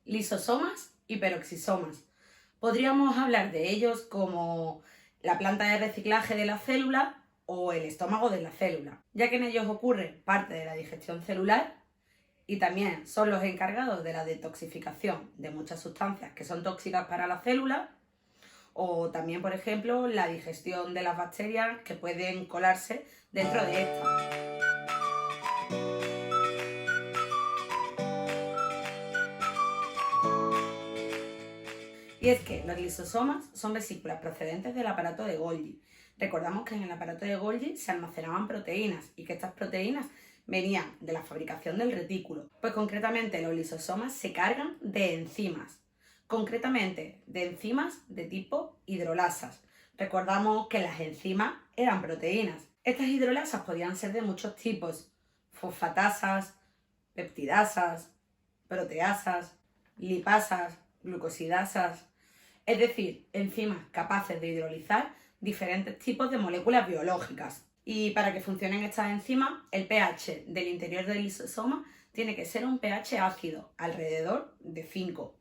Lisosomas y peroxisomas. Podríamos hablar de ellos como la planta de reciclaje de la célula o el estómago de la célula, ya que en ellos ocurre parte de la digestión celular y también son los encargados de la detoxificación de muchas sustancias que son tóxicas para la célula, o también, por ejemplo, la digestión de las bacterias que pueden colarse dentro de esta. Y es que los lisosomas son vesículas procedentes del aparato de Golgi. Recordamos que en el aparato de Golgi se almacenaban proteínas y que estas proteínas venían de la fabricación del retículo. Pues concretamente los lisosomas se cargan de enzimas, concretamente de enzimas de tipo hidrolasas. Recordamos que las enzimas eran proteínas. Estas hidrolasas podían ser de muchos tipos: fosfatasas, peptidasas, proteasas, lipasas, glucosidasas, es decir, enzimas capaces de hidrolizar diferentes tipos de moléculas biológicas. Y para que funcionen estas enzimas, el pH del interior del lisosoma tiene que ser un pH ácido, alrededor de 5.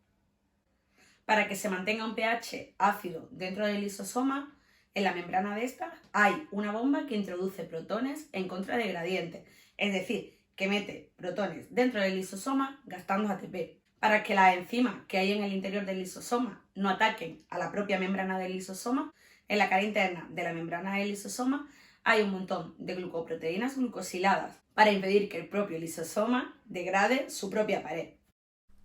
Para que se mantenga un pH ácido dentro del lisosoma, en la membrana de esta hay una bomba que introduce protones en contra de gradiente, es decir, que mete protones dentro del lisosoma gastando ATP. Para que las enzimas que hay en el interior del lisosoma no ataquen a la propia membrana del lisosoma, en la cara interna de la membrana del lisosoma hay un montón de glucoproteínas glucosiladas para impedir que el propio lisosoma degrade su propia pared.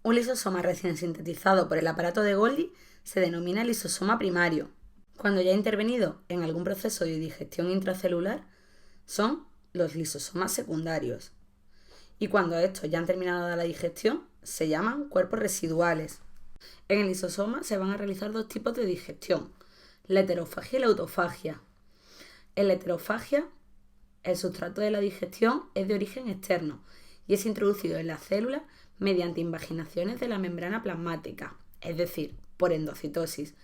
Un lisosoma recién sintetizado por el aparato de Golgi se denomina lisosoma primario. Cuando ya ha intervenido en algún proceso de digestión intracelular, son los lisosomas secundarios. Y cuando estos ya han terminado la digestión, se llaman cuerpos residuales. En el lisosoma se van a realizar dos tipos de digestión: la heterofagia y la autofagia. En la heterofagia, el sustrato de la digestión es de origen externo y es introducido en la célula mediante invaginaciones de la membrana plasmática, es decir, por endocitosis,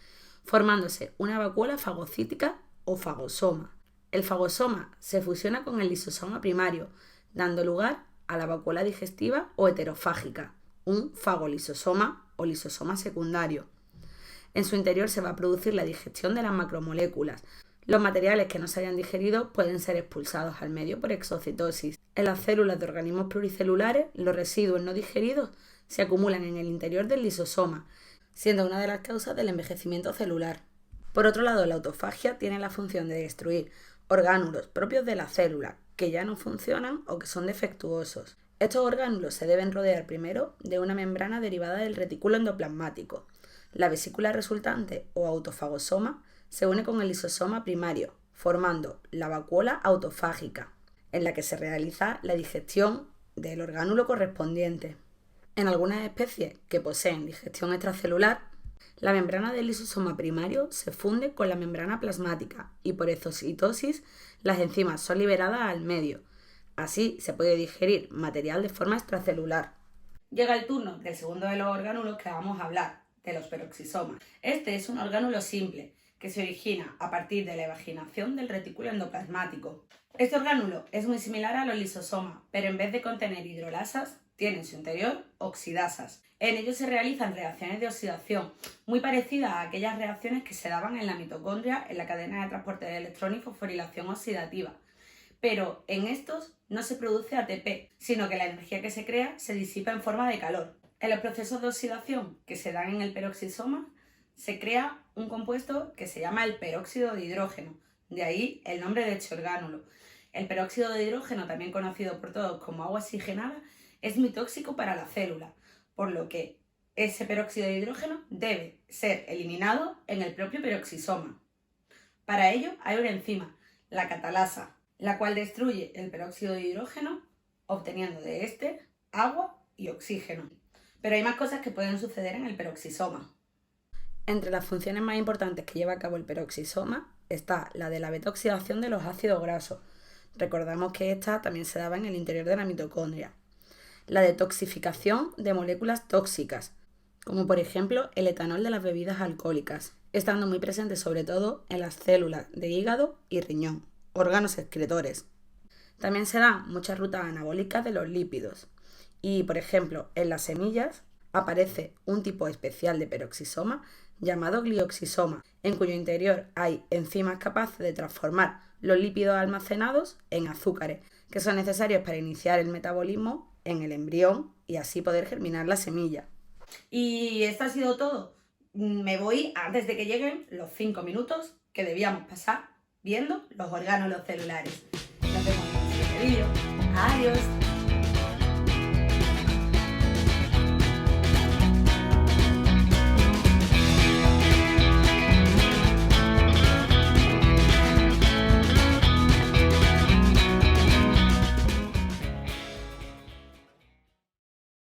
formándose una vacuola fagocítica o fagosoma. El fagosoma se fusiona con el lisosoma primario, dando lugar a la vacuola digestiva o heterofágica, un fagolisosoma o lisosoma secundario. En su interior se va a producir la digestión de las macromoléculas. Los materiales que no se hayan digerido pueden ser expulsados al medio por exocitosis. En las células de organismos pluricelulares, los residuos no digeridos se acumulan en el interior del lisosoma, siendo una de las causas del envejecimiento celular. Por otro lado, la autofagia tiene la función de destruir orgánulos propios de la célula, que ya no funcionan o que son defectuosos. Estos orgánulos se deben rodear primero de una membrana derivada del retículo endoplasmático. La vesícula resultante o autofagosoma se une con el lisosoma primario, formando la vacuola autofágica, en la que se realiza la digestión del orgánulo correspondiente. En algunas especies que poseen digestión extracelular, la membrana del lisosoma primario se funde con la membrana plasmática y por exocitosis las enzimas son liberadas al medio. Así se puede digerir material de forma extracelular. Llega el turno del segundo de los orgánulos que vamos a hablar, de los peroxisomas. Este es un orgánulo simple que se origina a partir de la evaginación del retículo endoplasmático. Este orgánulo es muy similar a los lisosomas, pero en vez de contener hidrolasas, tiene en su interior oxidasas. En ellos se realizan reacciones de oxidación, muy parecidas a aquellas reacciones que se daban en la mitocondria en la cadena de transporte de electrones y fosforilación oxidativa. Pero en estos no se produce ATP, sino que la energía que se crea se disipa en forma de calor. En los procesos de oxidación que se dan en el peroxisoma, se crea un compuesto que se llama el peróxido de hidrógeno, de ahí el nombre de este orgánulo. El peróxido de hidrógeno, también conocido por todos como agua oxigenada, es muy tóxico para la célula, por lo que ese peróxido de hidrógeno debe ser eliminado en el propio peroxisoma. Para ello hay una enzima, la catalasa, la cual destruye el peróxido de hidrógeno, obteniendo de este agua y oxígeno. Pero hay más cosas que pueden suceder en el peroxisoma. Entre las funciones más importantes que lleva a cabo el peroxisoma está la de la beta-oxidación de los ácidos grasos. Recordamos que esta también se daba en el interior de la mitocondria. La detoxificación de moléculas tóxicas, como por ejemplo el etanol de las bebidas alcohólicas, estando muy presente sobre todo en las células de hígado y riñón, órganos excretores. También se dan muchas rutas anabólicas de los lípidos y, por ejemplo, en las semillas aparece un tipo especial de peroxisoma llamado glioxisoma, en cuyo interior hay enzimas capaces de transformar los lípidos almacenados en azúcares, que son necesarios para iniciar el metabolismo en el embrión y así poder germinar la semilla. Y esto ha sido todo. Me voy antes de que lleguen los 5 minutos que debíamos pasar viendo los orgánulos celulares. Nos vemos en el siguiente vídeo. Adiós.